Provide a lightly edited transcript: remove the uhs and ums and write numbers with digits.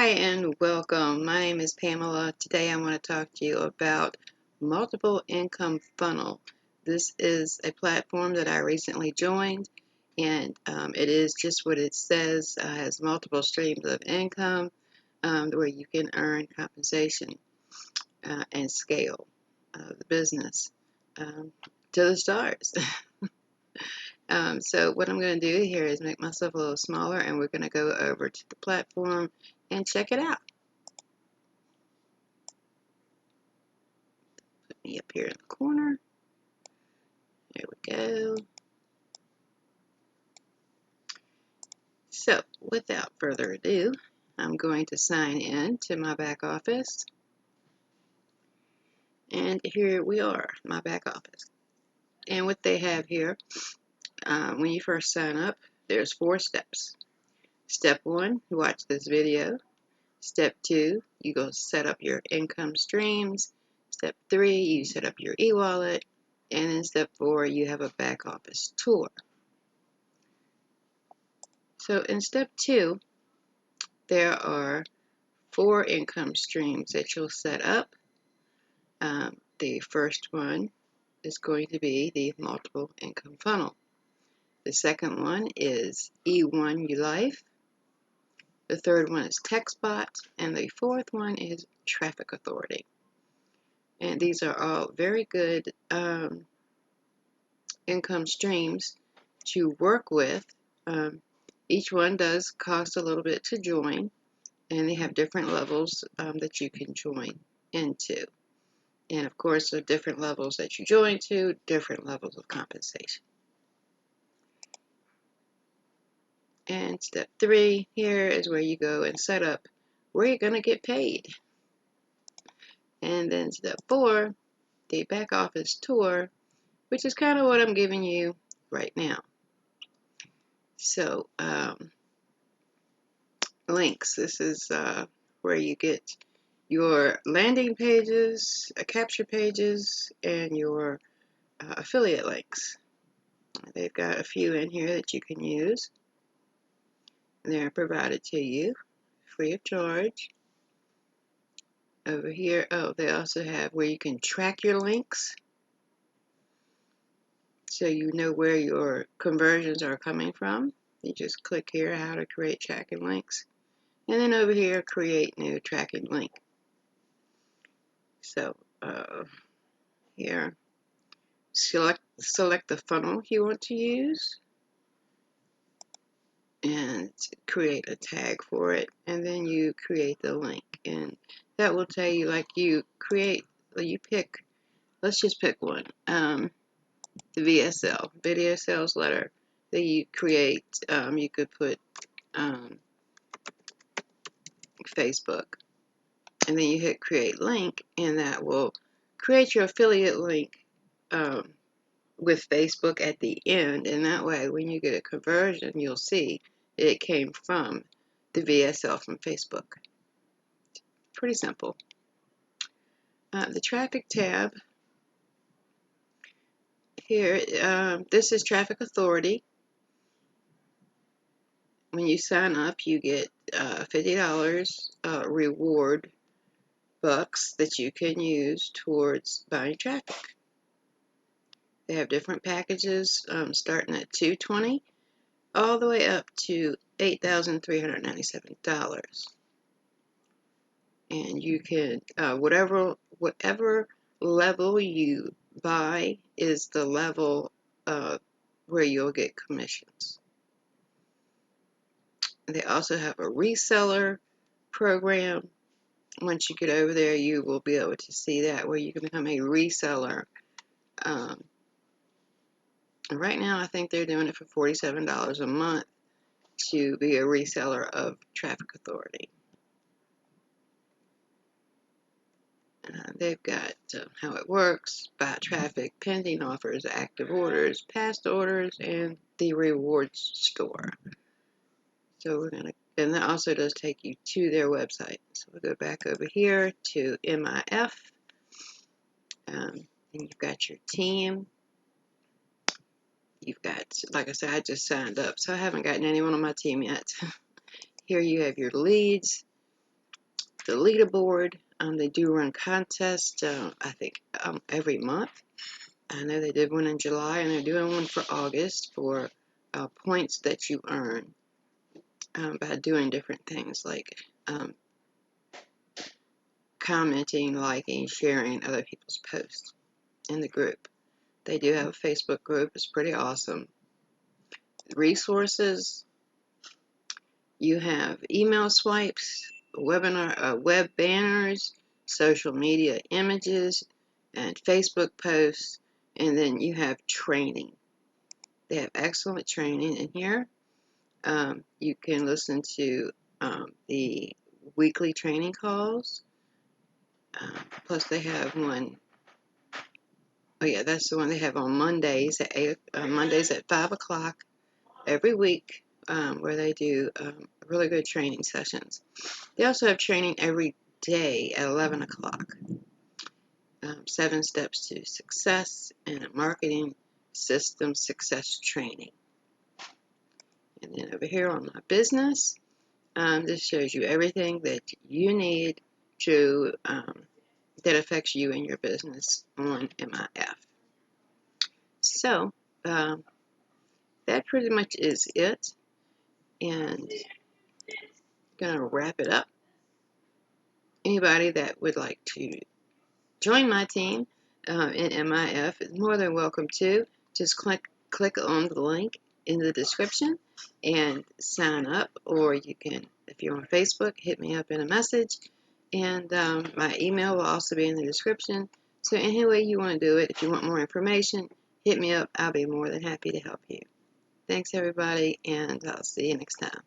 and welcome. My name is Pamela. Today I want to talk to you about Multiple Income Funnel. This is a platform that I recently joined, and it is just what it says. Has multiple streams of income where you can earn compensation and scale the business to the stars. So what I'm going to do here is make myself a little smaller, and we're going to go over to the platform and check it out. Put me up here in the corner. There we go. So without further ado, I'm going to sign in to my back office. And here we are, my back office. And what they have here, when you first sign up, there's 4 steps. Step 1, you watch this video. Step 2, you go set up your income streams. Step 3, you set up your e-wallet. And in step 4, you have a back office tour. So in step 2, there are 4 income streams that you'll set up. The first one is going to be the multiple income funnel. The second one is E1 ULife. The third one is TextBot, and the fourth one is Traffic Authority. And these are all very good income streams to work with. Each one does cost a little bit to join, and they have different levels that you can join into. And of course, the different levels that you join to, different levels of compensation. And step 3 here is where you go and set up where you're going to get paid. And then step 4, the back office tour, which is kind of what I'm giving you right now. So, links. This is where you get your landing pages, capture pages, and your affiliate links. They've got a few in here that you can use. They're provided to you free of charge. Over here, they also have where you can track your links, so you know where your conversions are coming from. You just click here, how to create tracking links, and then over here, create new tracking link. So here, select the funnel you want to use, and create a tag for it, and then you create the link, and that will tell you, like, you pick, let's just pick one, the VSL, video sales letter, that you create. You could put Facebook, and then you hit create link, and that will create your affiliate link with Facebook at the end, and that way when you get a conversion, you'll see it came from the VSL from Facebook. Pretty simple. The traffic tab here, this is Traffic Authority. When you sign up, you get $50 reward bucks that you can use towards buying traffic. They have different packages starting at $220 all the way up to $8,397. And you can, whatever level you buy is the level where you'll get commissions. They also have a reseller program. Once you get over there, you will be able to see that, where you can become a reseller. Right now, I think they're doing it for $47 a month to be a reseller of Traffic Authority. They've got how it works, buy traffic, pending offers, active orders, past orders, and the rewards store. So we're going to, and that also does take you to their website. So we'll go back over here to MIF, and you've got your team. You've got, like I said, I just signed up, so I haven't gotten anyone on my team yet. Here you have your leads. the leaderboard. They do run contests, I think, every month. I know they did one in July, and they're doing one for August for points that you earn by doing different things like commenting, liking, sharing other people's posts in the group. They do have a Facebook group. It's pretty awesome. Resources, you have email swipes, webinar, web banners, social media images, and Facebook posts, and then you have training. They have excellent training in here. You can listen to the weekly training calls. Plus, they have one. Oh yeah, that's the one they have on Mondays at 5 o'clock every week, where they do really good training sessions. They also have training every day at 11 o'clock. 7 Steps to Success and a Marketing System Success Training. And then over here on my business, this shows you everything that you need to that affects you and your business on MIF. So that pretty much is it, and I'm gonna wrap it up. Anybody that would like to join my team in MIF is more than welcome to. Just click on the link in the description and sign up, or you can, if you're on Facebook, hit me up in a message, and my email will also be in the description. So any way you want to do it, if you want more information, hit me up. I'll be more than happy to help you. Thanks everybody, and I'll see you next time.